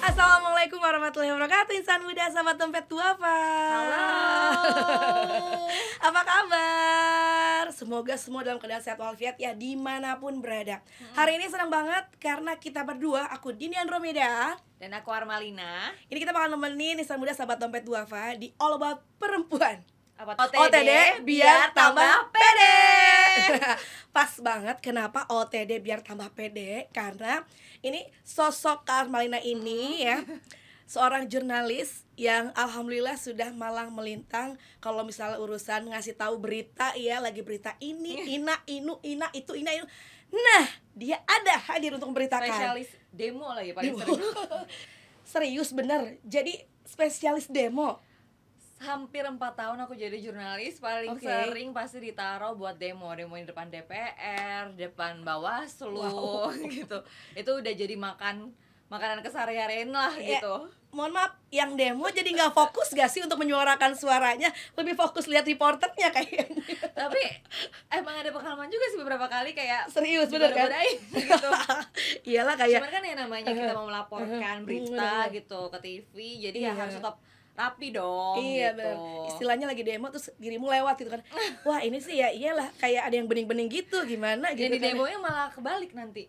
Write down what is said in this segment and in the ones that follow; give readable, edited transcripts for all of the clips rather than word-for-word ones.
Assalamualaikum warahmatullahi wabarakatuh. Insan muda, sahabat dompet duafa. Halo. Apa kabar? Semoga semua dalam keadaan sehat walafiat ya, dimanapun berada. Hari ini senang banget karena kita berdua, aku Dini Andromeda Dan aku Armalina. Ini kita bakal nemenin insan muda sahabat dompet duafa di All About Perempuan. OTD biar tambah pede. Pas banget, kenapa OTD biar tambah pede? Karena ini sosok Armalina ini ya, seorang jurnalis yang alhamdulillah sudah malang melintang. Kalau misalnya urusan ngasih tahu berita ya, lagi berita ini, ina, inu, ina, itu, ina, inu. Nah, dia ada hadir untuk memberitakan. Spesialis demo lagi paling sering. Serius bener, jadi spesialis demo. Hampir 4 tahun aku jadi jurnalis, paling sering pasti ditaruh buat demo di depan DPR, depan Bawaslu gitu. Itu udah jadi makanan keseharian lah gitu. Mohon maaf, yang demo jadi nggak fokus gak sih untuk menyuarakan suaranya? Lebih fokus lihat reporternya kayaknya. Tapi emang ada pengalaman juga sih beberapa kali kayak serius bener kan? gitu. Iyalah kayak. Cuman kan yang namanya kita mau melaporkan berita gitu ke TV, jadi ya harus tetap rapi dong. Iya gitu. bener. Istilahnya lagi demo terus dirimu lewat gitu kan. Wah ini sih ya iyalah kayak ada yang bening-bening gitu, gimana gitu. Jadi kan. demonya malah kebalik nanti.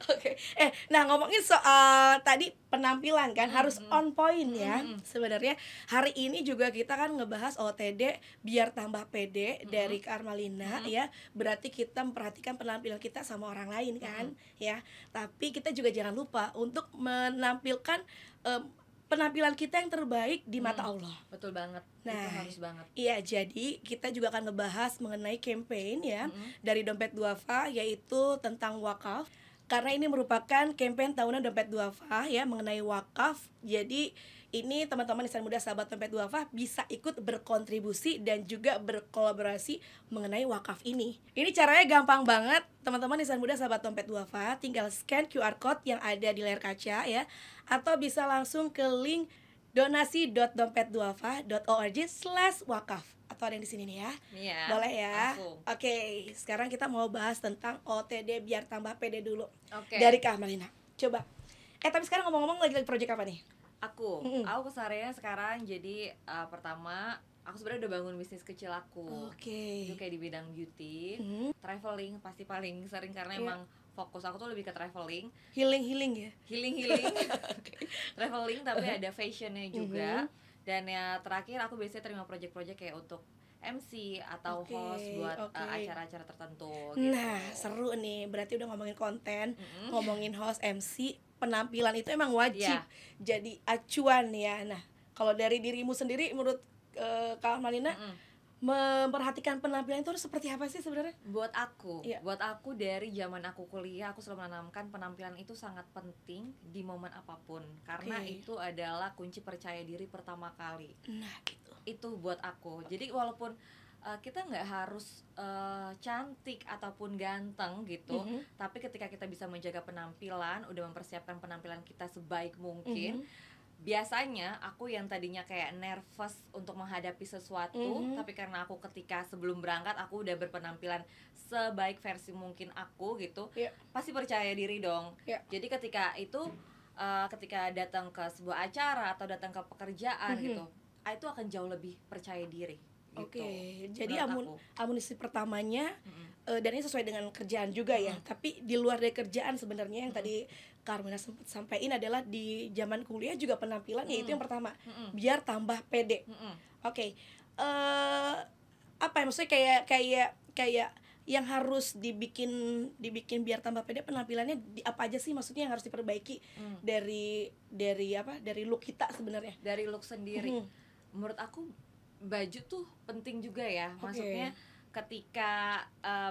Oke. Nah ngomongin soal tadi penampilan kan harus on point ya. Sebenarnya hari ini juga kita kan ngebahas OTD biar tambah pede dari Kak Armalina ya. Berarti kita memperhatikan penampilan kita sama orang lain kan ya. Tapi kita juga jangan lupa untuk menampilkan penampilan kita yang terbaik di mata Allah. Betul banget. Nah, itu harus banget. Iya, jadi kita juga akan ngebahas mengenai campaign ya dari Dompet Duafa, yaitu tentang wakaf. Karena ini merupakan campaign tahunan Dompet Duafa ya mengenai wakaf. Jadi ini teman-teman insan muda sahabat Dompet Duafa bisa ikut berkontribusi dan juga berkolaborasi mengenai wakaf ini. Ini caranya gampang banget, teman-teman insan muda sahabat Dompet Duafa, tinggal scan QR code yang ada di layar kaca ya, atau bisa langsung ke link donasi.dompetduafa.org/wakaf. Atau ada yang di sini nih ya. Iya. Boleh ya. Langsung. Oke, sekarang kita mau bahas tentang OTD biar tambah pede dulu. Oke. Dari Kak Malina. Coba. Tapi sekarang ngomong-ngomong lagi project apa nih? Aku kesehariannya sekarang jadi pertama aku sebenarnya udah bangun bisnis kecil aku. Oke. Itu kayak di bidang beauty, traveling pasti paling sering karena emang fokus aku tuh lebih ke traveling, healing ya. healing, traveling tapi ada fashionnya juga. Dan ya terakhir aku biasanya terima project-project kayak untuk MC atau host buat acara-acara tertentu gitu. Nah, seru nih. Berarti udah ngomongin konten, ngomongin host, MC, penampilan itu emang wajib jadi acuan ya. Nah, kalau dari dirimu sendiri menurut Kak Malina memperhatikan penampilan itu harus seperti apa sih sebenarnya? Buat aku dari zaman aku kuliah aku selalu menanamkan penampilan itu sangat penting di momen apapun karena itu adalah kunci percaya diri pertama kali. Nah, gitu. Itu buat aku. Jadi walaupun kita nggak harus cantik ataupun ganteng gitu, tapi ketika kita bisa menjaga penampilan, udah mempersiapkan penampilan kita sebaik mungkin. Biasanya aku yang tadinya kayak nervous untuk menghadapi sesuatu, tapi karena aku ketika sebelum berangkat aku udah berpenampilan sebaik versi mungkin aku gitu, pasti percaya diri dong. Jadi ketika itu ketika datang ke sebuah acara atau datang ke pekerjaan gitu, itu akan jauh lebih percaya diri. Gitu. Jadi amunisi pertamanya dan ini sesuai dengan kerjaan juga ya. Tapi di luar dari kerjaan sebenarnya yang tadi Karmina sempat sampaikan adalah di zaman kuliah juga penampilan yaitu yang pertama biar tambah pede. Apa ya maksudnya kayak yang harus dibikin biar tambah pede penampilannya apa aja sih maksudnya yang harus diperbaiki dari look kita sebenarnya? Dari look sendiri. Menurut aku baju tuh penting juga ya. Maksudnya ketika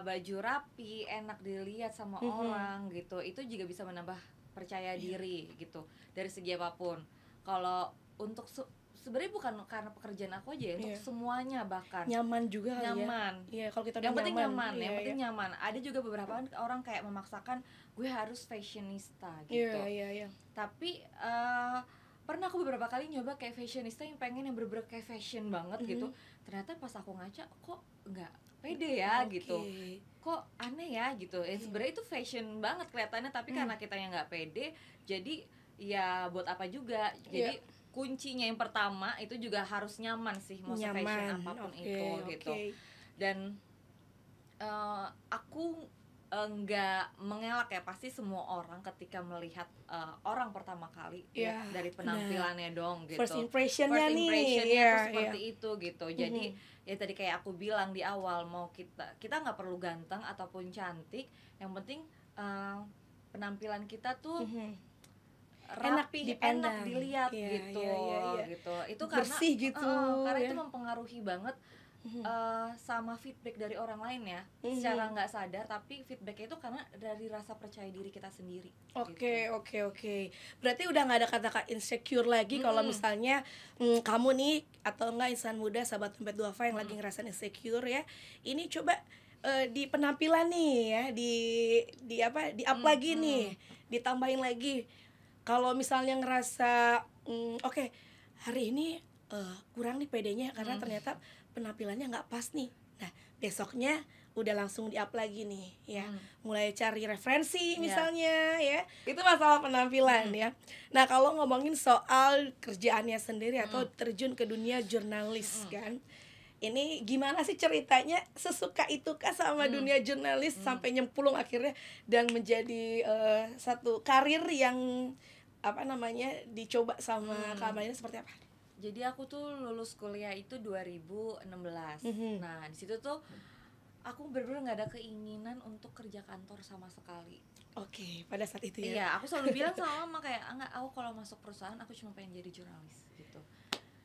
baju rapi, enak dilihat sama orang gitu, itu juga bisa menambah percaya diri gitu dari segi apapun. Kalau untuk sebenarnya bukan karena pekerjaan aku aja ya, untuk semuanya bahkan nyaman juga nyaman. Iya, kalau kita yang penting nyaman, yang penting nyaman. Ada juga beberapa orang kayak memaksakan gue harus fashionista gitu. Iya. Tapi pernah aku beberapa kali nyoba kayak fashionista yang pengen yang bener-bener kayak fashion banget gitu. Ternyata pas aku ngaca kok nggak pede ya gitu, kok aneh ya gitu. Sebenarnya itu fashion banget kelihatannya, tapi karena kita yang nggak pede, jadi ya buat apa juga. Jadi kuncinya yang pertama itu juga harus nyaman sih, mau fashion apapun itu gitu. Dan aku nggak mengelak ya, pasti semua orang ketika melihat orang pertama kali dari penampilannya dong gitu. First impressionnya tuh seperti itu gitu. Jadi ya tadi kayak aku bilang di awal, mau kita nggak perlu ganteng ataupun cantik, yang penting penampilan kita tuh rapi, enak dilihat gitu. Gitu. Itu karena bersih gitu. Karena itu mempengaruhi banget sama feedback dari orang lain ya, secara nggak sadar, tapi feedback itu karena dari rasa percaya diri kita sendiri. Oke. Berarti udah nggak ada kata insecure lagi kalau misalnya kamu nih atau enggak insan muda sahabat Dompet Duafa yang lagi ngerasain insecure ya, ini coba di penampilan nih ya, di up lagi nih, ditambahin lagi. Kalau misalnya ngerasa oke, hari ini kurang nih pedenya karena ternyata penampilannya nggak pas nih. Nah, besoknya udah langsung di-up lagi nih ya. Mulai cari referensi misalnya ya. Itu masalah penampilan ya. Nah, kalau ngomongin soal kerjaannya sendiri atau terjun ke dunia jurnalis kan. Ini gimana sih ceritanya, sesuka itukah sama dunia jurnalis sampai nyemplung akhirnya dan menjadi satu karir yang dicoba sama Kak Amalia seperti apa? Jadi aku tuh lulus kuliah itu 2016. Nah, di situ tuh aku bener-bener nggak ada keinginan untuk kerja kantor sama sekali. Oke, pada saat itu ya. Iya, aku selalu bilang sama mama kayak, enggak, aku kalau masuk perusahaan aku cuma pengen jadi jurnalis gitu.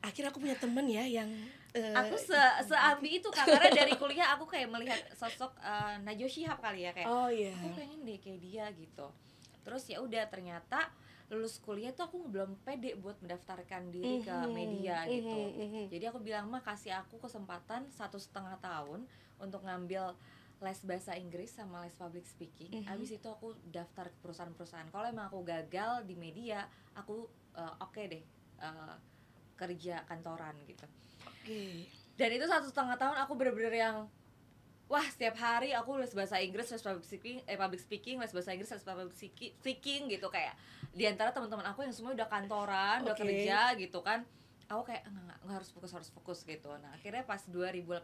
Akhirnya aku punya temen ya yang aku seambi itu Kak, karena dari kuliah aku kayak melihat sosok Najwa Shihab kali ya, kayak aku pengen deh kayak dia gitu. Terus ya udah, ternyata lulus kuliah tuh aku belum pede buat mendaftarkan diri ke media gitu. Jadi aku bilang, mah kasih aku kesempatan 1,5 tahun untuk ngambil les bahasa Inggris sama les public speaking. Abis itu aku daftar ke perusahaan-perusahaan. Kalau emang aku gagal di media, aku oke deh kerja kantoran gitu. Dan itu 1,5 tahun aku bener-bener yang wah, setiap hari aku les bahasa Inggris, les public speaking, les bahasa Inggris, les public speaking gitu. Kayak di antara teman-teman aku yang semua udah kantoran, udah kerja gitu kan, aku kayak nggak harus fokus gitu. Nah, akhirnya pas 2018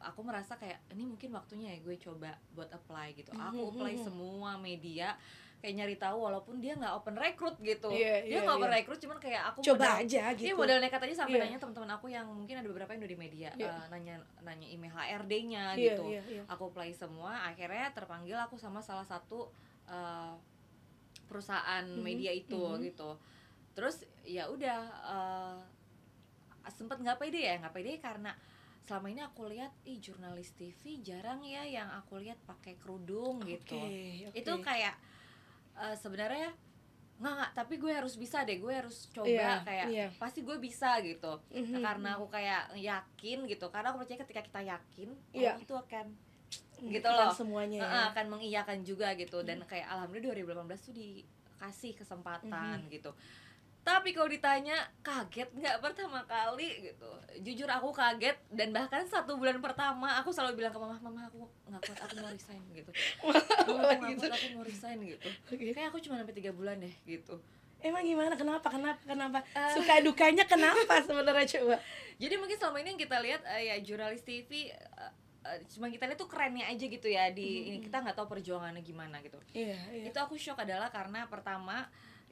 aku merasa kayak ini mungkin waktunya ya gue coba buat apply gitu. Aku apply semua media, kayak nyari tahu, walaupun dia nggak open recruit gitu. Dia nggak open recruit, cuman kayak aku coba aja gitu. Iya, modal nekat aja sampai nanya teman-teman aku yang mungkin ada beberapa yang udah di media, nanya email HRD-nya gitu. Aku apply semua, akhirnya terpanggil aku sama salah satu perusahaan media itu gitu. Terus ya udah sempet nggak pede karena selama ini aku lihat jurnalis TV jarang ya yang aku lihat pakai kerudung gitu. Itu kayak sebenarnya nggak, tapi gue harus bisa deh, gue harus coba pasti gue bisa gitu. Karena aku kayak yakin gitu, karena aku percaya ketika kita yakin Allah itu akan gitu loh semuanya akan mengiyakan juga gitu. Dan kayak alhamdulillah 2018 tuh dikasih kesempatan gitu. Tapi kalau ditanya kaget nggak pertama kali gitu, jujur aku kaget. Dan bahkan 1 bulan pertama aku selalu bilang ke mama aku nggak kuat, aku mau resign gitu. Aku mau resign gitu. Kayak aku cuma sampai 3 bulan deh gitu. Emang gimana? Kenapa? Suka dukanya kenapa sebenarnya coba? Jadi mungkin selama ini yang kita lihat ya jurnalis TV cuma kita lihat tuh kerennya aja gitu ya di ini, kita nggak tahu perjuangannya gimana gitu. Itu aku shock adalah karena pertama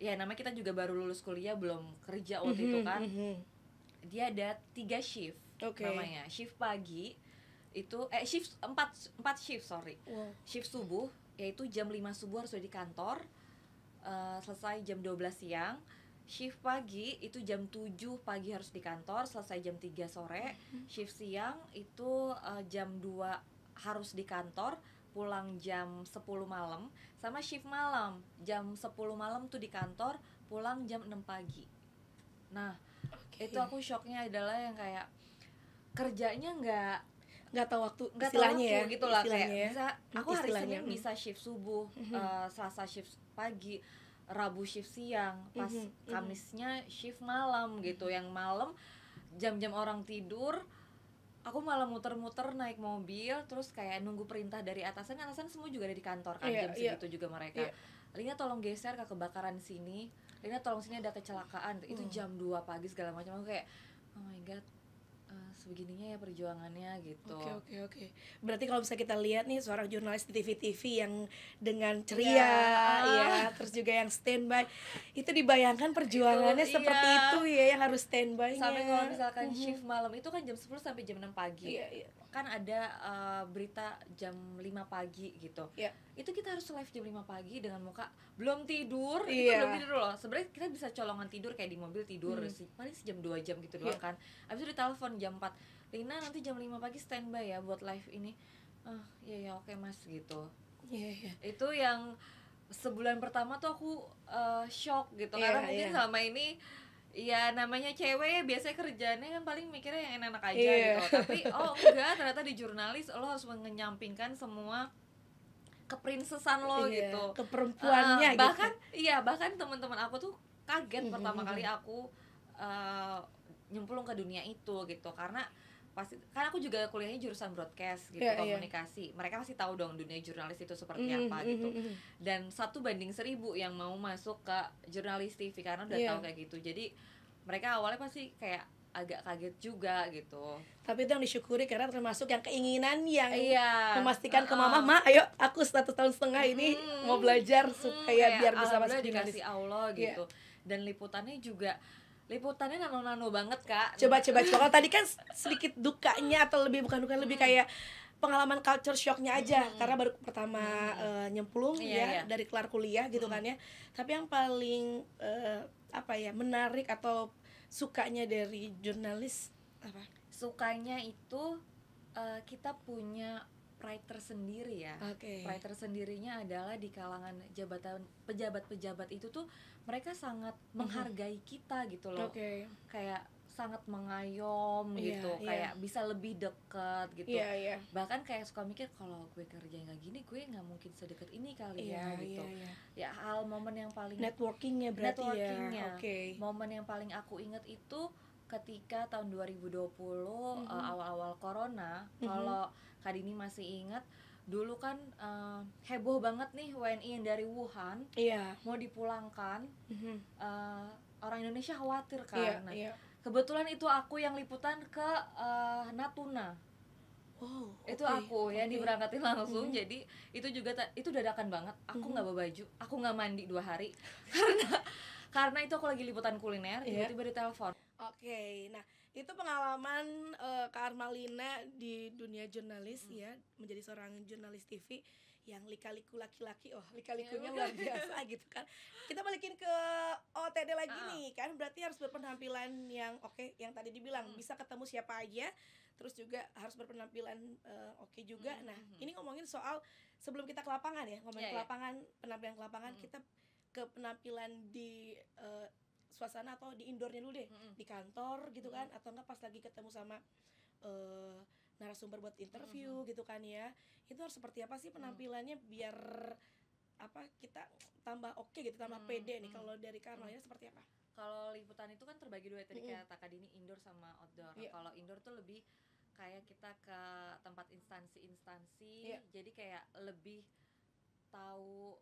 ya namanya kita juga baru lulus kuliah, belum kerja waktu itu kan. Dia ada 3 shift namanya. Shift pagi itu shift 4 shift shift subuh, yaitu jam 5 subuh harus udah di kantor, selesai jam 12 siang. Shift pagi itu jam 7 pagi harus di kantor, selesai jam 3 sore. Shift siang itu jam 2 harus di kantor, pulang jam 10 malam. Sama shift malam, jam 10 malam tuh di kantor, pulang jam 6 pagi. Nah, itu aku shocknya adalah yang kayak kerjanya nggak tahu waktu istilahnya gitu lah, kayak bisa aku hari Senin bisa shift subuh, Selasa shift pagi, Rabu shift siang, pas Kamisnya shift malam gitu. Yang malam jam-jam orang tidur, aku malah muter-muter naik mobil, terus kayak nunggu perintah dari atasan semua juga ada di kantor kan, jam segitu juga mereka. Lina tolong geser ke kebakaran sini, Lina tolong sini ada kecelakaan, itu jam 2 pagi segala macam. Aku kayak oh my god, sebegininya ya perjuangannya gitu. Oke. Berarti kalau bisa kita lihat nih seorang jurnalis di TV-TV yang dengan ceria, ya, terus juga yang standby, itu dibayangkan perjuangannya seperti itu ya, yang harus standby-nya. Sampai kalau misalkan shift malam itu kan jam 10 sampai jam 6 pagi. Iya. Kan ada berita jam 5 pagi gitu. Iya. Itu kita harus live jam 5 pagi dengan muka belum tidur. Itu belum tidur loh. Sebenarnya kita bisa colongan tidur kayak di mobil tidur sih. Paling sejam 2 jam gitu doang kan. Habis itu ditelepon jam 4. Lina nanti jam 5 pagi standby ya buat live ini. Iya oke Mas gitu. Iya. Itu yang sebulan pertama tuh aku shock gitu karena mungkin selama ini ya namanya cewek biasanya kerjaannya kan paling mikirnya yang enak-enak aja gitu. Tapi enggak, ternyata di jurnalis lo harus mengenyampingkan semua keprinsesan lo gitu. Keperempuannya bahkan bahkan teman-teman aku tuh kaget pertama kali aku nyemplung ke dunia itu gitu. Karena pasti kan aku juga kuliahnya jurusan broadcast gitu, komunikasi. Mereka pasti tahu dong dunia jurnalis itu seperti apa gitu. Dan 1:1000 yang mau masuk ke jurnalis TV karena udah tahu kayak gitu. Jadi mereka awalnya pasti kayak agak kaget juga gitu. Tapi itu yang disyukuri karena termasuk yang keinginan yang memastikan ke mama, ayo aku 1,5 tahun ini mau belajar supaya biar bisa masuk jurnalis. Dikasih Allah gitu. Dan liputannya nano-nano banget Kak. Coba kalau tadi kan sedikit dukanya atau lebih bukan duka, lebih kayak pengalaman culture shocknya aja karena baru pertama nyemplung dari kelar kuliah gitu kan ya. Tapi yang paling menarik atau sukanya dari jurnalis apa? Sukanya itu kita punya pride tersendiri ya. Pride tersendirinya adalah di kalangan pejabat-pejabat itu tuh mereka sangat menghargai kita gitu loh. Kayak sangat mengayom gitu, kayak bisa lebih deket gitu. Bahkan kayak suka mikir kalau gue kerja kayak gini gue nggak mungkin sedekat ini kali gitu. Ya hal momen yang paling networkingnya berarti momen yang paling aku inget itu ketika tahun 2020 awal-awal corona. Kalau Kak Dini masih ingat dulu kan heboh banget nih WNI yang dari Wuhan mau dipulangkan. Orang Indonesia khawatir kan. Kebetulan itu aku yang liputan ke Natuna. Itu aku yang diberangkatin langsung. Jadi itu juga itu dadakan banget. Aku nggak bawa baju, aku nggak mandi 2 hari karena itu aku lagi liputan kuliner. Tiba-tiba ditelepon. Nah itu pengalaman Kak Armalina di dunia jurnalis ya, menjadi seorang jurnalis TV yang lika-liku laki-laki. Lika-likunya luar biasa gitu kan. Kita balikin ke OTD lagi nih kan, berarti harus berpenampilan yang yang tadi dibilang bisa ketemu siapa aja, terus juga harus berpenampilan juga. Nah ini ngomongin soal sebelum kita ke lapangan ya, ngomongin ke lapangan, penampilan ke lapangan, kita ke penampilan di suasana atau di indoornya dulu deh, di kantor gitu kan, atau enggak pas lagi ketemu sama narasumber buat interview gitu kan ya. Itu harus seperti apa sih penampilannya biar kita tambah gitu, tambah pede nih. Kalau dari Karmalina seperti apa? Kalau liputan itu kan terbagi 2 tadi kayak Kak Dini, indoor sama outdoor. Kalau indoor tuh lebih kayak kita ke tempat instansi-instansi, jadi kayak lebih tahu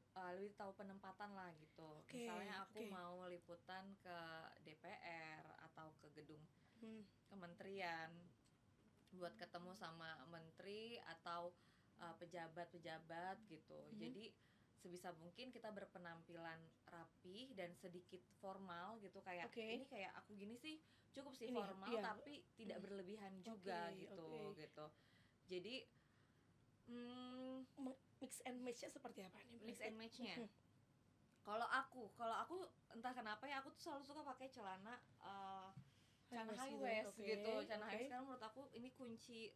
penempatan lah gitu. Misalnya aku mau liputan ke DPR atau ke gedung kementerian buat ketemu sama menteri atau pejabat-pejabat gitu. Jadi sebisa mungkin kita berpenampilan rapi dan sedikit formal gitu, kayak ini kayak aku gini sih cukup sih formal tapi tidak berlebihan juga gitu. Jadi mix and match-nya seperti apa nih? Mix and match-nya. Kalau aku entah kenapa ya, aku tuh selalu suka pakai celana high waist gitu. Celana high waist karena menurut aku ini kunci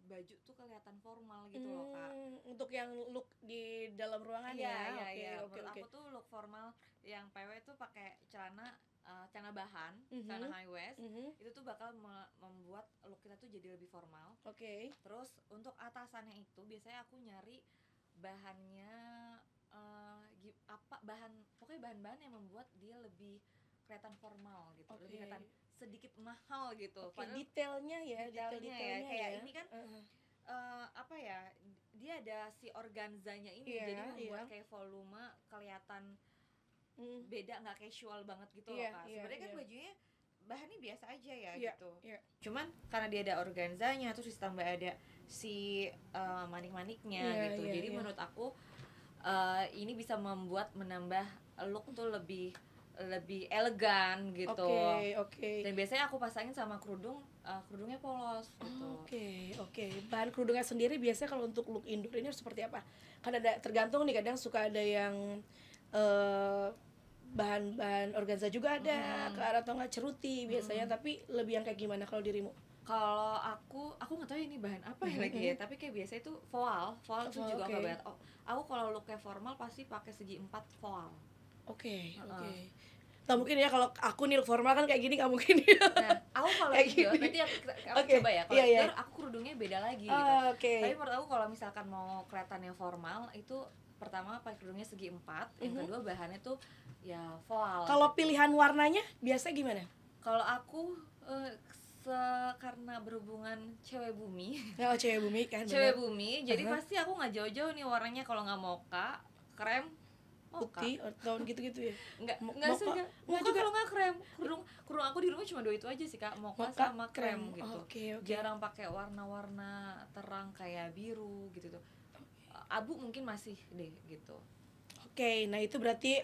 baju tuh kelihatan formal gitu loh Kak. Untuk yang look di dalam ruangan Menurut aku tuh look formal yang PW tuh pakai celana bahan, celana high waist, itu tuh bakal membuat look kita tuh jadi lebih formal. Terus untuk atasannya itu biasanya aku nyari bahannya pokoknya bahan-bahan yang membuat dia lebih kelihatan formal gitu, lebih kelihatan sedikit mahal gitu. Padahal detailnya kayak ini kan dia ada si organzanya ini, Iya, jadi membuat iya. kayak volume kelihatan Hmm. beda, nggak casual banget gitu loh Iya, Kak. iya, Sebenarnya kan iya. bajunya bahannya biasa aja ya Iya, gitu. iya. Cuman karena dia ada organzanya, terus ditambah ada si manik-maniknya Iya, gitu. iya, Jadi iya. menurut aku ini bisa menambah look tuh lebih elegan gitu. Oke. Dan biasanya aku pasangin sama kerudung, kerudungnya polos gitu. Oke. Bahan kerudungnya sendiri biasanya kalau untuk look indoor ini harus seperti apa? Kan ada tergantung nih, kadang suka ada yang eh, bahan-bahan organza juga ada, atau nggak ceruti biasanya, tapi lebih yang kayak gimana kalau dirimu? Kalau aku nggak tahu ini bahan apa ya lagi ya, tapi kayak biasa itu voal tuh Voal, juga oke. oke banget. Oh, aku kalau looknya formal pasti pakai segi 4 voal. Oke. Nggak mungkin ya kalau aku nih look formal kan kayak gini, nggak mungkin ya. Nah, aku kalau Kayak indoor, gini. nanti aku Oke, coba ya. Kalau iya, iya. indoor aku kerudungnya beda lagi gitu. Oke. Tapi menurut aku kalau misalkan mau kelihatannya formal, itu pertama pakai kerudungnya segi 4, yang kedua bahannya tuh ya voal. Kalau pilihan warnanya biasanya gimana? Kalau aku karena berhubungan cewek bumi, Oh, cewek bumi kan, cewek benar. bumi, jadi pasti aku nggak jauh-jauh nih warnanya. Kalau nggak mocha, krem, mocha. Putih atau gitu-gitu ya? Nggak Mocha? sih, Nggak mocha juga? kalau nggak krem. Kerudung aku di rumah cuma 2 itu aja sih Kak, mocha Mocha, sama krem krem. gitu. Oke. Jarang pakai warna-warna terang kayak biru gitu tuh. Abu mungkin masih deh gitu. Oke, nah itu berarti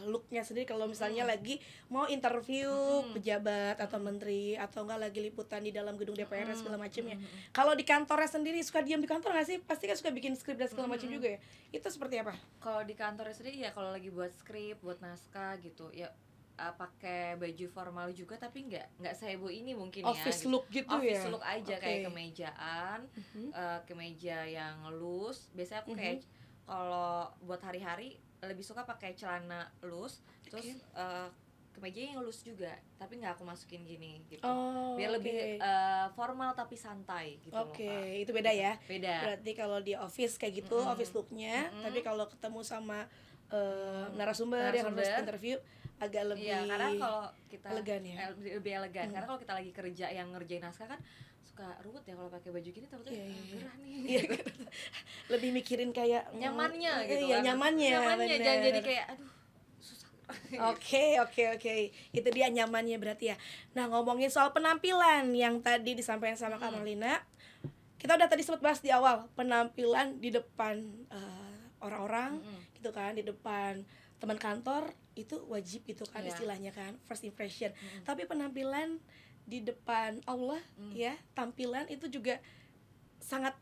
looknya sendiri kalau misalnya lagi mau interview pejabat atau menteri, atau enggak lagi liputan di dalam gedung DPR dan segala macamnya. Kalau di kantornya sendiri suka diam di kantor nggak sih? Pasti kan suka bikin skrip dan segala macam juga ya. Itu seperti apa? Kalau di kantornya sendiri ya kalau lagi buat skrip, buat naskah gitu ya, pakai baju formal juga, tapi nggak seheboh ini mungkin Office ya. look gitu Office ya? look aja, Oke. kayak kemejaan, kemeja yang loose. Biasanya aku kayak kalau buat hari-hari lebih suka pakai celana loose, terus kemeja yang loose juga, tapi nggak aku masukin gini gitu. Biar lebih formal tapi santai gitu loh Kak. Itu beda ya. Beda. Berarti kalau di office kayak gitu, office looknya, tapi kalau ketemu sama narasumber yang harus interview agak lebih Iya, karena kalau kita elegan ya. lebih elegan. Karena kalau kita lagi kerja yang ngerjain naskah kan suka ruwet ya kalau pakai baju gini, takutnya gerah nih. Iya, lebih mikirin kayak Nyamannya gitu iya, kan. nyamannya Jangan bener. jadi kayak aduh susah. Oke. Itu dia nyamannya berarti ya. Nah, ngomongin soal penampilan yang tadi disampaikan sama Kak Marlina, kita udah tadi sempat bahas di awal penampilan di depan orang-orang gitu kan, di depan teman kantor itu wajib gitu kan, istilahnya kan, first impression. Tapi penampilan di depan Allah ya, tampilan itu juga sangat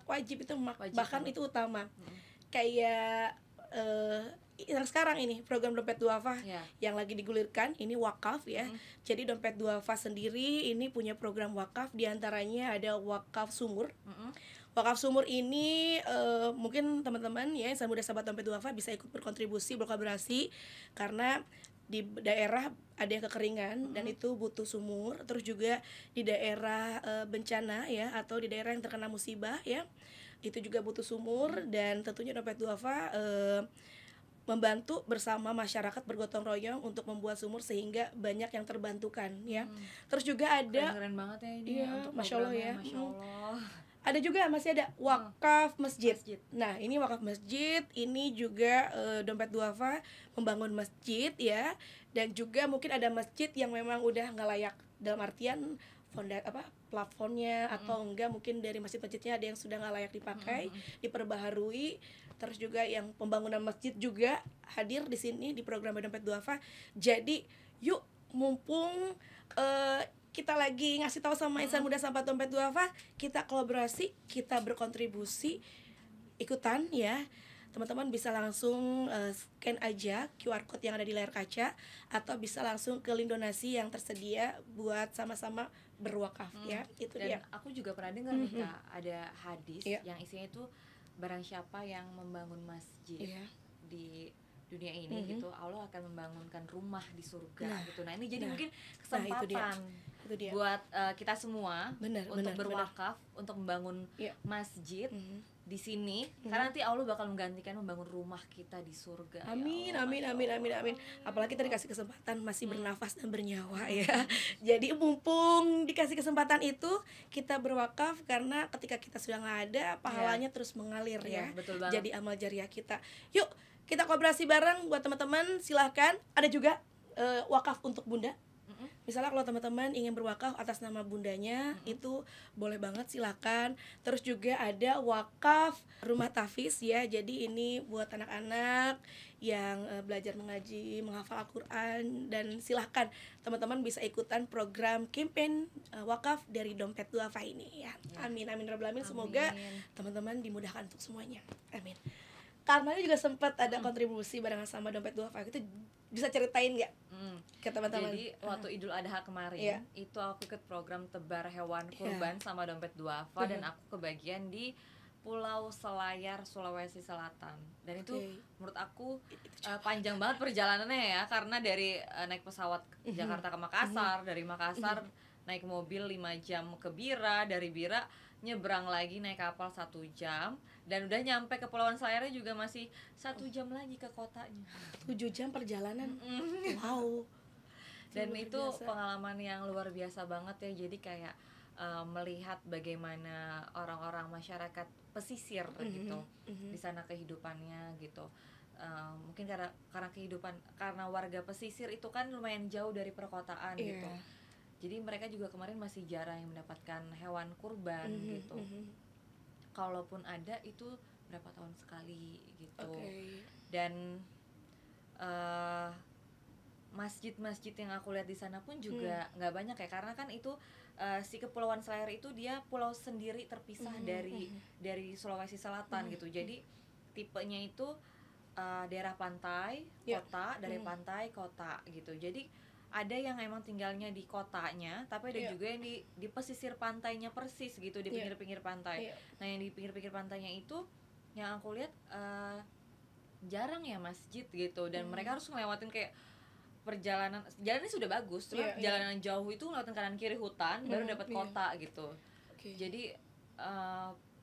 wajib, itu bahkan banget. itu utama. Kayak yang sekarang ini program Dompet Duafa yang lagi digulirkan ini wakaf ya. Jadi Dompet Duafa sendiri ini punya program wakaf, diantaranya ada wakaf sumur. Wakaf sumur ini mungkin teman-teman ya insan muda sahabat Dompet Duafa bisa ikut berkontribusi, berkolaborasi, karena di daerah ada yang kekeringan dan itu butuh sumur. Terus juga di daerah bencana ya, atau di daerah yang terkena musibah ya, itu juga butuh sumur. Dan tentunya Dompet Duafa membantu bersama masyarakat bergotong royong untuk membuat sumur sehingga banyak yang terbantukan ya. Terus juga ada Keren banget ya ini untuk Masya Allah ya. Masya Allah. Ada juga masih ada wakaf masjid. Nah, ini wakaf masjid, ini juga Dompet Duafa membangun masjid ya. Dan juga mungkin ada masjid yang memang udah nggak layak, dalam artian plafonnya atau enggak, mungkin dari masjid-masjidnya ada yang sudah nggak layak dipakai, diperbaharui. Terus juga yang pembangunan masjid juga hadir di sini di program Dompet Duafa. Jadi yuk, mumpung kita lagi ngasih tahu sama insan muda sahabat Dompet Duafa, kita kolaborasi, kita berkontribusi, ikutan ya. Teman-teman bisa langsung scan aja QR code yang ada di layar kaca, atau bisa langsung ke link donasi yang tersedia buat sama-sama berwakaf ya. Itu Dan dia. aku juga pernah dengar nih Kak, ada hadis yang isinya itu barang siapa yang membangun masjid di dunia ini gitu, Allah akan membangunkan rumah di surga gitu. Nah, ini jadi mungkin kesempatan itu dia. buat kita semua Benar, untuk berwakaf, untuk membangun masjid di sini, karena nanti Allah bakal menggantikan membangun rumah kita di surga. Amin, Ya Allah, amin, Masya amin, Allah. amin, amin. Apalagi kita dikasih kesempatan masih bernafas dan bernyawa ya. Jadi mumpung dikasih kesempatan itu, kita berwakaf karena ketika kita sudah nggak ada, pahalanya terus mengalir ya. Iya, betul banget. Jadi amal jariah kita. Yuk, kita kolaborasi bareng buat teman-teman. Silahkan. Ada juga wakaf untuk bunda. Misalnya kalau teman-teman ingin berwakaf atas nama bundanya, itu boleh banget, silakan. Terus juga ada wakaf rumah tahfiz ya. Jadi ini buat anak-anak yang belajar mengaji, menghafal Al-Qur'an, dan silahkan teman-teman bisa ikutan program campaign wakaf dari Dompet Duafa ini ya. Amin, amin rabbal alamin. Semoga teman-teman dimudahkan untuk semuanya. Amin. Karena juga sempat ada kontribusi barengan sama Dompet Duafa, itu bisa ceritain nggak ke teman-teman? Jadi waktu Idul Adha kemarin itu aku ikut program tebar hewan kurban sama Dompet Duafa, dan aku kebagian di Pulau Selayar, Sulawesi Selatan. Dan itu menurut aku panjang banget perjalanannya ya, karena dari naik pesawat Jakarta ke Makassar, dari Makassar naik mobil 5 jam ke Bira, dari Bira nyebrang lagi naik kapal 1 jam, dan udah nyampe ke Kepulauan Selayarnya juga masih 1 jam lagi ke kotanya. 7 jam perjalanan. Wow. Dan itu pengalaman yang luar biasa banget ya. Jadi kayak melihat bagaimana orang-orang masyarakat pesisir gitu di sana kehidupannya gitu. Mungkin karena kehidupan, karena warga pesisir itu kan lumayan jauh dari perkotaan gitu. Jadi mereka juga kemarin masih jarang yang mendapatkan hewan kurban gitu. Kalaupun ada itu berapa tahun sekali gitu. Dan masjid-masjid yang aku lihat di sana pun juga nggak banyak ya, karena kan itu si Kepulauan Selayar itu dia pulau sendiri terpisah dari Sulawesi Selatan gitu. Jadi tipenya itu daerah pantai, kota, dari pantai, kota gitu. Jadi ada yang emang tinggalnya di kotanya, tapi ada juga yang di pesisir pantainya persis gitu, di pinggir-pinggir pantai. Nah yang di pinggir-pinggir pantainya itu yang aku lihat jarang ya masjid gitu, dan mereka harus ngelewatin kayak jalannya sudah bagus, cuma jalanan jauh itu ngelewatin kanan kiri hutan baru dapat kota gitu. Jadi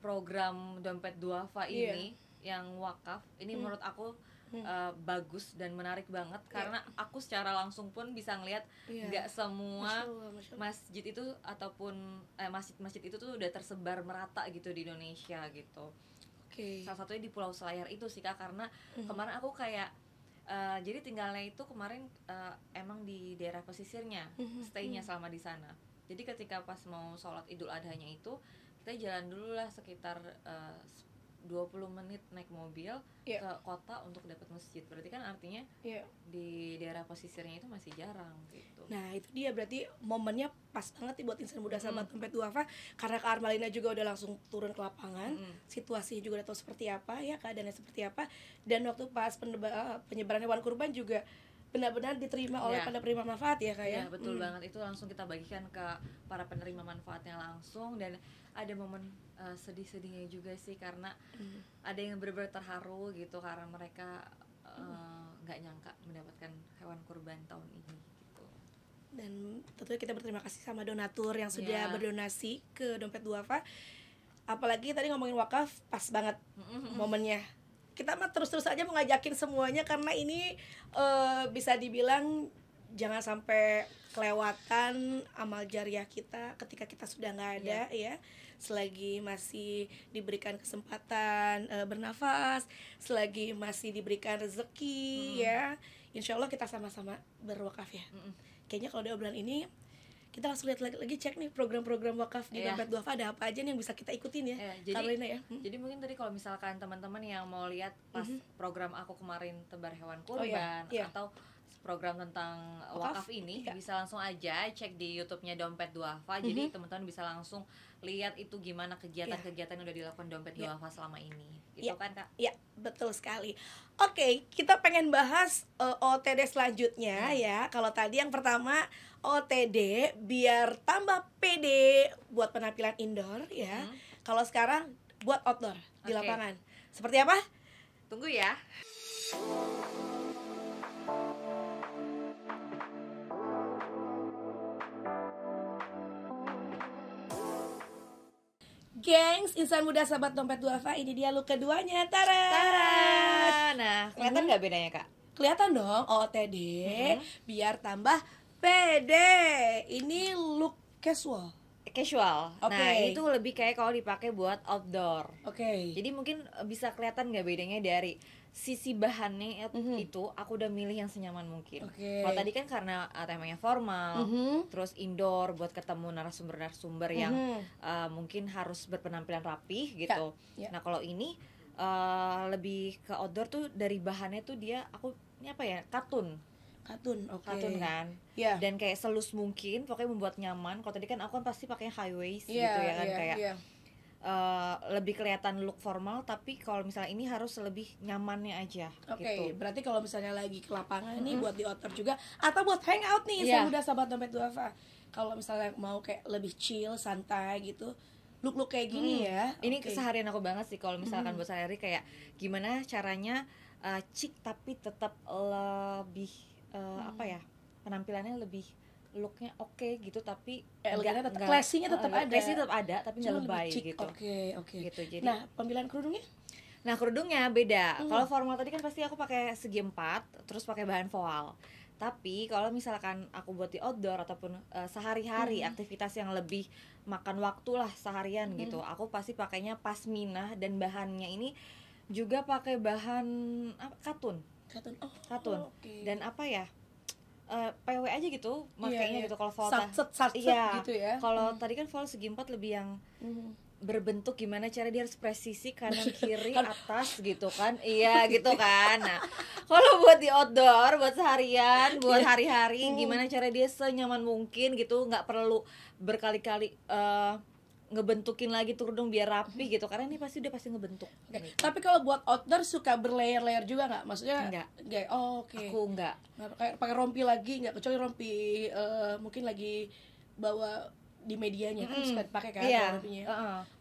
program Dompet Duafa ini yang wakaf ini menurut aku bagus dan menarik banget, karena aku secara langsung pun bisa ngelihat nggak semua masjid itu ataupun masjid-masjid itu tuh udah tersebar merata gitu di Indonesia gitu. Salah satunya di Pulau Selayar itu sih Kak, karena kemarin aku kayak jadi tinggalnya itu kemarin emang di daerah pesisirnya, stay-nya selama di sana. Jadi ketika pas mau sholat Idul Adhanya itu kita jalan dulu lah sekitar 20 menit naik mobil ke kota untuk dapat masjid. Berarti kan artinya di daerah pesisirnya itu masih jarang gitu. Nah itu dia, berarti momennya pas banget nih buat insan muda sahabat Dompet Duafa, karena Kak Armalina juga udah langsung turun ke lapangan, situasinya juga udah tahu seperti apa ya, keadaannya seperti apa. Dan waktu pas penyebaran hewan kurban juga benar-benar diterima oleh pada penerima manfaat ya Kak ya. Betul banget, itu langsung kita bagikan ke para penerima manfaatnya langsung. Dan ada momen sedih-sedihnya juga sih, karena ada yang benar-benar terharu gitu, karena mereka nggak nyangka mendapatkan hewan kurban tahun ini gitu. Dan tentunya kita berterima kasih sama donatur yang sudah berdonasi ke Dompet Duafa. Apalagi tadi ngomongin wakaf, pas banget momennya. Kita mah terus-terus aja mau ngajakin semuanya, karena ini bisa dibilang jangan sampai kelewatan amal jariah kita ketika kita sudah nggak ada ya. Selagi masih diberikan kesempatan bernafas, selagi masih diberikan rezeki ya, insya Allah kita sama-sama berwakaf ya. Kayaknya kalau di obrolan ini kita langsung lihat lagi cek nih program-program wakaf di Dompet Duafa ada apa aja nih yang bisa kita ikutin ya. Jadi mungkin tadi kalau misalkan teman-teman yang mau lihat pas program aku kemarin tebar hewan kurban atau program tentang wakaf ini bisa langsung aja cek di YouTube-nya Dompet Duafa. Jadi teman-teman bisa langsung lihat itu gimana kegiatan-kegiatan yang udah dilakukan Dompet Duafa selama ini. Gitu kan Kak? Iya, betul sekali. Oke, kita pengen bahas OTD selanjutnya ya. Kalau tadi yang pertama OTD biar tambah pede buat penampilan indoor ya. Kalau sekarang buat outdoor di lapangan. Seperti apa? Tunggu ya. gengs, insan muda sahabat dompet duafa, ini dia look keduanya. Tara. Nah, kelihatan nggak bedanya Kak? Kelihatan dong, OOTD biar tambah pede. Ini look casual. Casual. Oke. Nah, itu lebih kayak kalau dipakai buat outdoor. Oke. Jadi mungkin bisa kelihatan nggak bedanya dari sisi bahannya itu aku udah milih yang senyaman mungkin. Kalau tadi kan karena temanya formal, terus indoor buat ketemu narasumber-narasumber yang mungkin harus berpenampilan rapih gitu. Ya. Nah, kalau ini lebih ke outdoor tuh dari bahannya tuh ini apa ya? Katun kan, dan kayak selus mungkin, pokoknya membuat nyaman. Kalau tadi kan aku kan pasti pakainya high waist gitu ya kan, kayak lebih kelihatan look formal, tapi kalau misalnya ini harus lebih nyamannya aja. Gitu. Berarti kalau misalnya lagi ke lapangan nih buat di outdoor juga, atau buat hangout nih, saya udah sahabat dompet duafa. Kalau misalnya mau kayak lebih chill, santai gitu, look kayak gini ya. Ini keseharian aku banget sih kalau misalkan buat sehari-hari, kayak gimana caranya chic tapi tetap lebih apa ya, penampilannya lebih looknya oke gitu, tapi elegannya tetap, classy-nya tetap ada. Classy tetap ada, tapi nggak lebay chic, gitu. Oke. Gitu, jadi. Nah, pemilihan kerudungnya? Nah, kerudungnya beda. Kalau formal tadi kan pasti aku pakai segi 4, terus pakai bahan voal. Tapi kalau misalkan aku buat di outdoor ataupun sehari-hari aktivitas yang lebih makan waktu lah seharian gitu, aku pasti pakainya pasmina, dan bahannya ini juga pakai bahan katun. Dan apa ya, PW aja gitu makainya gitu. Kalau voal gitu ya. Kalau tadi kan voal segi 4 lebih yang berbentuk gimana cara dia harus presisi kanan kiri atas gitu kan, gitu kan. Nah, kalau buat di outdoor, buat seharian, buat hari-hari, gimana cara dia senyaman mungkin gitu, nggak perlu berkali-kali ngebentukin lagi tuh kerudung biar rapi gitu, karena ini pasti ngebentuk. Gitu. Tapi kalau buat outdoor suka berlayer-layer juga nggak? Maksudnya enggak. Aku enggak. Kayak pakai rompi lagi nggak, kecuali rompi mungkin lagi bawa di medianya kan suka dipakai kan rompinya.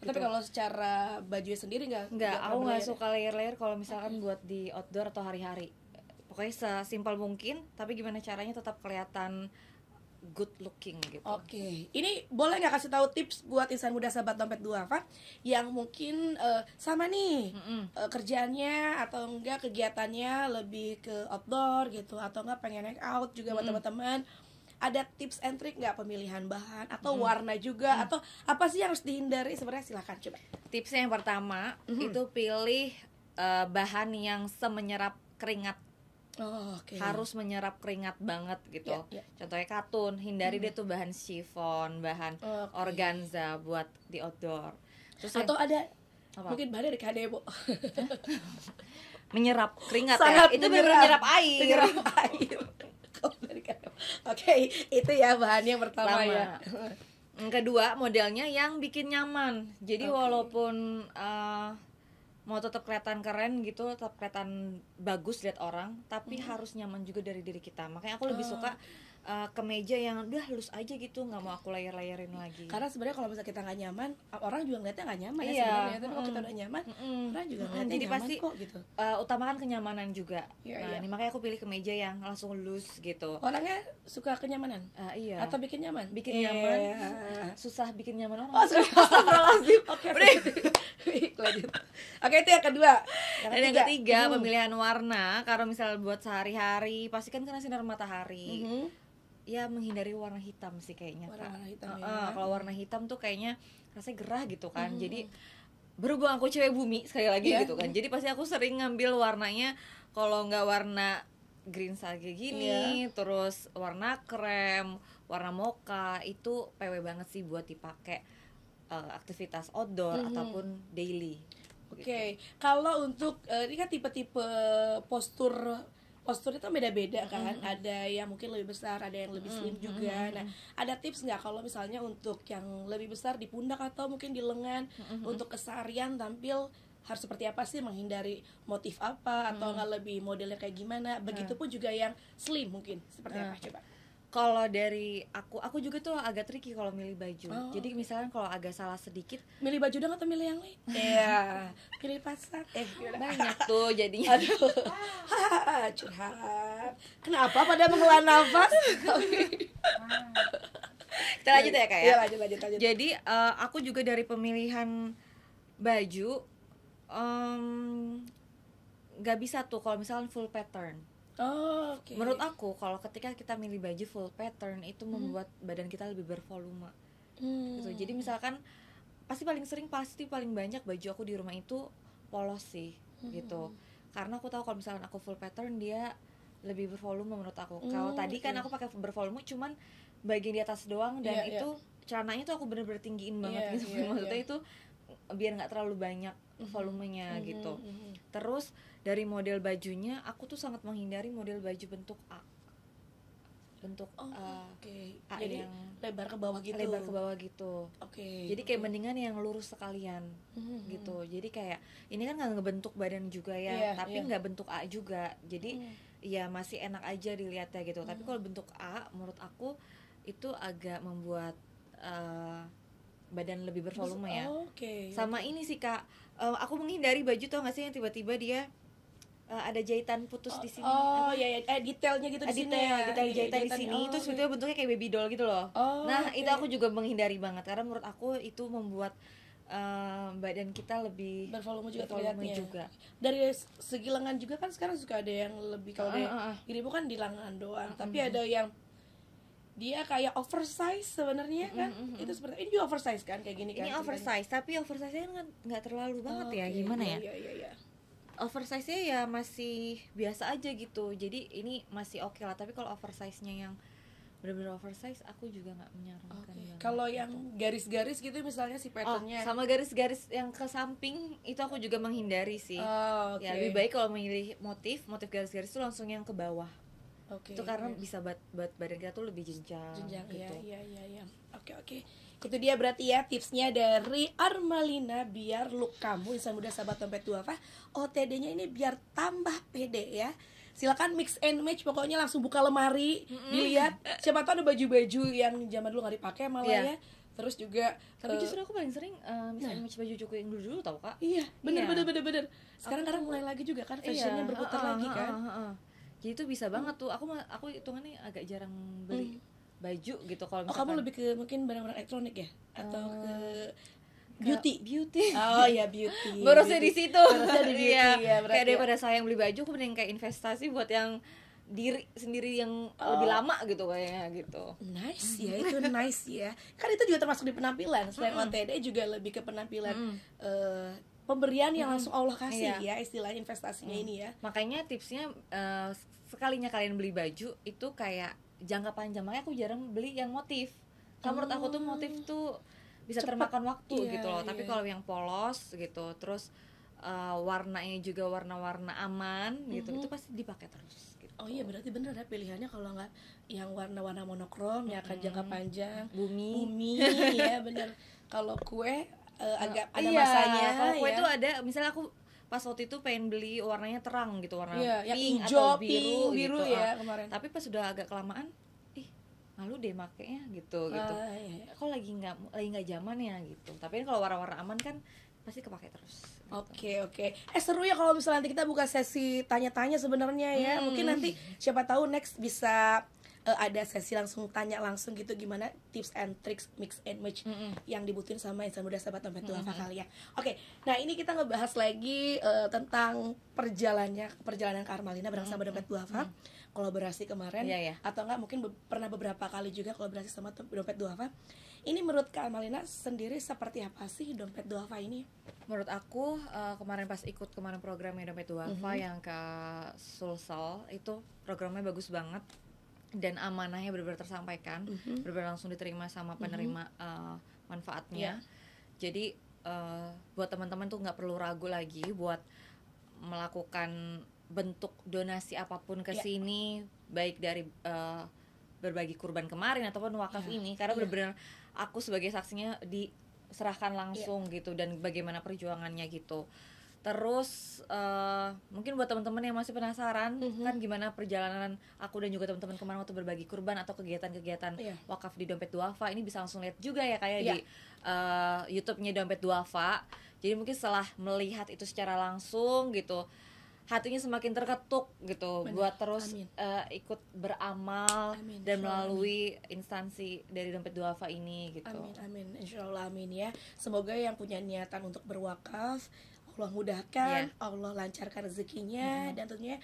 Tapi gitu. Kalau secara bajunya sendiri nggak, aku nggak suka layer-layer kalau misalkan buat di outdoor atau hari-hari. Pokoknya sesimpel mungkin, tapi gimana caranya tetap kelihatan good looking gitu. Ini boleh nggak kasih tahu tips buat insan muda sahabat dompet duafa yang mungkin sama nih kerjaannya atau enggak kegiatannya lebih ke outdoor gitu, atau enggak pengen hang out juga buat teman-teman. Ada tips and trick nggak, pemilihan bahan atau warna juga, atau apa sih yang harus dihindari sebenarnya? Silakan coba. Tipsnya yang pertama itu pilih bahan yang semenyerap keringat. Harus menyerap keringat banget gitu. Contohnya katun, hindari deh tuh bahan chiffon, bahan organza buat di outdoor. Terus atau ada mungkin bahan dari Kadebo. Menyerap keringat ya. Itu menyerap air. Itu ya bahan yang pertama ya. Yang kedua, modelnya yang bikin nyaman. Jadi walaupun mau tetap kelihatan keren gitu, tetap kelihatan bagus lihat orang, tapi harus nyaman juga dari diri kita. Makanya aku lebih suka kemeja yang udah halus aja gitu, nggak mau aku layer-layerin lagi. Karena sebenarnya kalau misalnya kita nggak nyaman, orang juga ngeliatnya nggak nyaman ya sebenarnya. Tapi kalau kita udah nyaman, orang juga ngeliatnya jadi nyaman pasti kok gitu. Utamakan kenyamanan juga. Ini makanya aku pilih kemeja yang langsung loose gitu. Orangnya suka kenyamanan? Atau bikin nyaman? Bikin nyaman. Susah bikin nyaman orang. Astagfirullahaladzim. Lanjut. Itu yang kedua. Dan yang ketiga, pemilihan warna. Kalau misalnya buat sehari-hari, pasti kan kena sinar matahari. Ya menghindari warna hitam sih kayaknya. Warna hitam kalau warna hitam tuh kayaknya rasanya gerah gitu kan. Jadi berhubung aku cewek bumi sekali lagi gitu kan. Jadi pasti aku sering ngambil warnanya, kalau nggak warna green sage gini, terus warna krem, warna mocha, itu PW banget sih buat dipakai aktivitas outdoor ataupun daily. Kalau untuk ini kan tipe-tipe postur itu beda-beda kan. Ada yang mungkin lebih besar, ada yang lebih slim juga. Nah, ada tips nggak kalau misalnya untuk yang lebih besar di pundak atau mungkin di lengan, untuk keseharian tampil harus seperti apa sih, menghindari motif apa, atau nggak lebih modelnya kayak gimana? Begitupun juga yang slim mungkin seperti apa coba? Kalau dari aku juga tuh agak tricky kalau milih baju. Jadi misalnya kalau agak salah sedikit, milih baju dong atau milih yang lain? Pilih pasang. Banyak tuh jadinya. Aduh. Curhat. Kenapa pada menghela nafas? Kita lanjut ya Kak ya. Iya, lanjut. Jadi aku juga dari pemilihan baju nggak bisa tuh kalau misalnya full pattern. Oh, oke. Menurut aku kalau ketika kita milih baju full pattern itu membuat badan kita lebih bervolume. Gitu. Jadi misalkan pasti paling banyak baju aku di rumah itu polos sih gitu. Karena aku tahu kalau misalkan aku full pattern dia lebih bervolume menurut aku. Kalau tadi kan aku pakai bervolume cuman bagian di atas doang dan itu celananya tuh aku bener-bener tinggiin banget gitu. Maksudnya itu biar nggak terlalu banyak volumenya gitu. Terus dari model bajunya aku tuh sangat menghindari model baju bentuk A. Bentuk A jadi yang lebar ke bawah gitu. Jadi kayak mendingan yang lurus sekalian gitu. Jadi kayak ini kan nggak ngebentuk badan juga ya, tapi nggak bentuk A juga. Jadi ya masih enak aja dilihatnya gitu. Tapi kalau bentuk A menurut aku itu agak membuat badan lebih bervolume ya. Sama ini sih Kak, aku menghindari baju tau nggak sih yang tiba-tiba dia ada jahitan putus di sini. Detailnya gitu di sini ya. Detail jahitan di sini itu sebetulnya bentuknya kayak baby doll gitu loh. Itu aku juga menghindari banget karena menurut aku itu membuat badan kita lebih bervolume juga terlihatnya. Dari segi lengan juga kan sekarang suka ada yang lebih kalau ini bukan di lengan doang, tapi ada yang dia kayak oversize sebenarnya kan. Itu seperti ini juga oversize kan kayak gini kan. Ini oversize, tapi oversize-nya kan nggak terlalu banget ya. Gimana ya? Iya. Oversize-nya ya masih biasa aja gitu. Jadi ini masih oke lah, tapi kalau oversize-nya yang benar-benar oversize aku juga nggak menyarankan. Kalau yang garis-garis gitu misalnya si patternnya sama garis-garis yang ke samping itu aku juga menghindari sih. Ya lebih baik kalau memilih motif garis-garis itu langsung yang ke bawah. Itu karena bisa buat badan kita tuh lebih jenjang gitu. Iya. Oke. Itu dia berarti ya tipsnya dari Armalina biar look kamu insan muda sahabat dompet duafa OTD-nya ini biar tambah pede ya. Silakan mix and match, pokoknya langsung buka lemari, dilihat siapa tahu ada baju-baju yang zaman dulu nggak dipakai malah ya. Terus juga tapi justru aku paling sering mix and match baju Joko yang dulu tau Kak. Iya, bener. Sekarang kadang mulai lagi juga kan fashionnya berputar lagi kan. Jadi itu bisa banget tuh. Aku hitungannya agak jarang beli baju gitu kalau misalkan. Kamu lebih ke mungkin barang-barang elektronik ya atau ke beauty. Oh ya beauty. Borosnya di situ. Borosnya di beauty ya. Kayak daripada saya yang beli baju, aku mending kayak investasi buat yang diri sendiri yang lebih lama gitu kayaknya gitu. Nice ya, itu nice ya. Kan itu juga termasuk di penampilan. Selain OTD juga lebih ke penampilan pemberian yang langsung Allah kasih ya, istilahnya investasinya ini ya. Makanya tipsnya sekalinya kalian beli baju itu kayak jangka panjang. Makanya aku jarang beli yang motif. Kalau menurut aku tuh motif tuh bisa termakan waktu gitu loh. Tapi kalau yang polos gitu, terus warnanya juga warna-warna aman gitu, itu pasti dipakai terus gitu. Oh iya, berarti bener ya pilihannya kalau nggak yang warna-warna monokrom ya akan jangka panjang. Bumi ya bener. Kalau kue agak ada masanya. Kalau kue tuh ada, misalnya aku pas waktu itu pengen beli warnanya terang gitu, warna pink hijau, atau biru gitu. Ya kemarin. Tapi pas sudah agak kelamaan, malu deh makainya gitu. Kok lagi nggak zaman ya gitu. Tapi kalau warna-warna aman kan pasti kepake terus. Gitu. Oke. Seru ya kalau misalnya nanti kita buka sesi tanya-tanya sebenarnya ya. Mungkin nanti siapa tahu next bisa ada sesi langsung tanya langsung gitu gimana tips and tricks mix and match yang dibutuhin sama insan muda sahabat dompet duafa kali ya. Oke. Nah, ini kita ngebahas lagi tentang perjalanan Kak Armalina bareng sama dompet duafa. Kolaborasi kemarin atau enggak mungkin pernah beberapa kali juga kolaborasi sama dompet duafa. Ini menurut Kak Armalina sendiri seperti apa sih dompet duafa ini? Menurut aku kemarin pas ikut programnya dompet duafa yang ke Sulsel itu programnya bagus banget dan amanahnya benar-benar tersampaikan, benar-benar langsung diterima sama penerima manfaatnya. Jadi buat teman-teman tuh nggak perlu ragu lagi buat melakukan bentuk donasi apapun ke sini, baik dari berbagi kurban kemarin ataupun wakaf ini, karena benar-benar aku sebagai saksinya diserahkan langsung gitu dan bagaimana perjuangannya gitu. Terus mungkin buat teman-teman yang masih penasaran kan gimana perjalanan aku dan juga teman-teman kemarin waktu berbagi kurban atau kegiatan-kegiatan wakaf di dompet duafa, ini bisa langsung lihat juga ya kayak di YouTube-nya dompet duafa. Jadi mungkin setelah melihat itu secara langsung gitu, hatinya semakin terketuk gitu. Benar. Buat terus Amin. ikut beramal Amin, dan insyaallah, melalui instansi dari Dompet Duafa ini gitu. Amin, insyaallah, amin ya. Semoga yang punya niatan untuk berwakaf Allah mudahkan, Allah lancarkan rezekinya, dan tentunya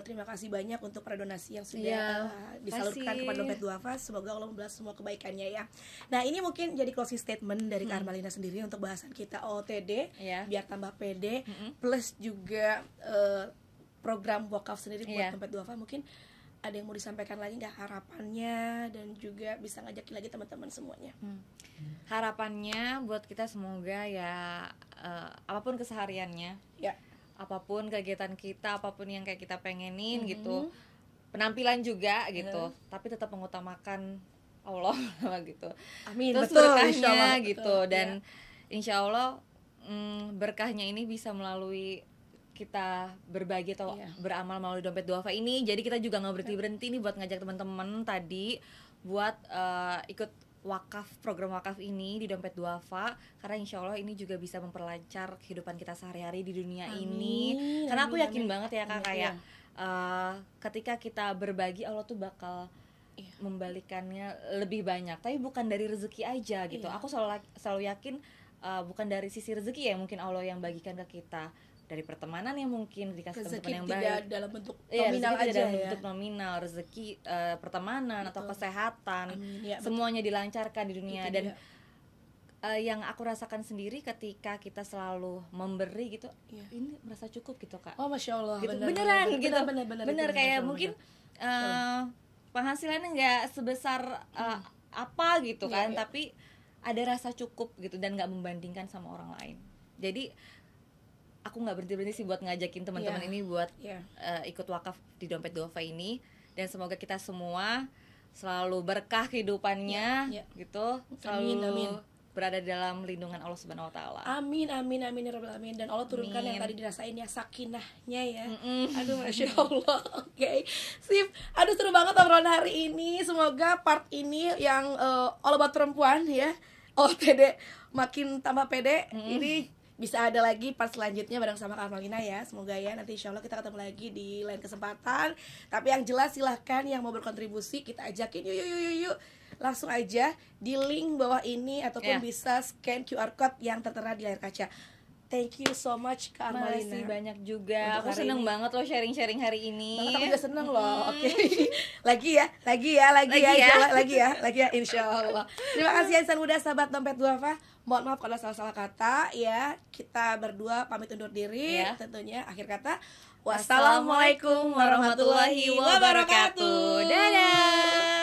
terima kasih banyak untuk para donasi yang sudah disalurkan kepada Dompet Duafa. Semoga Allah membalas semua kebaikannya ya. Nah, ini mungkin jadi closing statement dari Kak Armalina sendiri untuk bahasan kita OOTD biar tambah pede, plus juga program wakaf sendiri buat Dompet Duafa. Mungkin ada yang mau disampaikan lagi nggak harapannya, dan juga bisa ngajakin lagi teman-teman semuanya. Harapannya buat kita semoga ya apapun kesehariannya, apapun kegiatan kita, apapun yang kayak kita pengenin gitu, penampilan juga gitu, tapi tetap mengutamakan Allah gitu. Amin. Terus betul, berkahnya gitu, dan insya Allah berkahnya ini bisa melalui kita berbagi atau beramal melalui Dompet Duafa ini. Jadi kita juga nggak berhenti nih buat ngajak teman-teman tadi buat ikut wakaf, program wakaf ini di Dompet Duafa, karena insya Allah ini juga bisa memperlancar kehidupan kita sehari-hari di dunia ini. Karena aku yakin banget ya Kak, kayak ketika kita berbagi, Allah tuh bakal membalikannya lebih banyak, tapi bukan dari rezeki aja gitu. Aku selalu yakin bukan dari sisi rezeki ya, mungkin Allah yang bagikan ke kita, dari pertemanan yang mungkin dikasih teman-teman yang baik, tidak dalam bentuk nominal aja dalam bentuk nominal, rezeki pertemanan atau kesehatan, semuanya dilancarkan di dunia. Dan yang aku rasakan sendiri ketika kita selalu memberi gitu, ini merasa cukup gitu Kak. Oh, Masya Allah, gitu. beneran gitu, bener kayak mungkin penghasilannya nggak sebesar apa gitu kan, tapi ada rasa cukup gitu, dan nggak membandingkan sama orang lain. Jadi aku nggak berhenti sih buat ngajakin teman-teman ini buat ikut wakaf di Dompet Duafa ini, dan semoga kita semua selalu berkah kehidupannya gitu, selalu berada dalam lindungan Allah Subhanahu Wa Taala. Amin ya rabbal alamin. Dan Allah turunkan yang tadi dirasain ya, sakinahnya ya. Aduh, Masya Allah. Oke. Sip. Aduh, seru banget obrolan hari ini. Semoga part ini yang all about perempuan ya, OOTD makin tambah pede, ini bisa ada lagi part selanjutnya bareng sama Kak Armalina ya. Semoga ya nanti insya Allah kita ketemu lagi di lain kesempatan. Tapi yang jelas silahkan yang mau berkontribusi kita ajakin, yuk langsung aja di link bawah ini, ataupun bisa scan QR code yang tertera di layar kaca. Thank you so much Kak Armalina. Makasih banyak juga. Aku seneng banget loh sharing-sharing hari ini. Banget, aku juga seneng loh. Oke. Lagi ya insya Allah. Terima kasih insan muda sahabat Dompet Duafa. Mohon maaf kalau salah-salah kata ya. Kita berdua pamit undur diri. Tentunya akhir kata, wassalamualaikum warahmatullahi wabarakatuh. Dadah.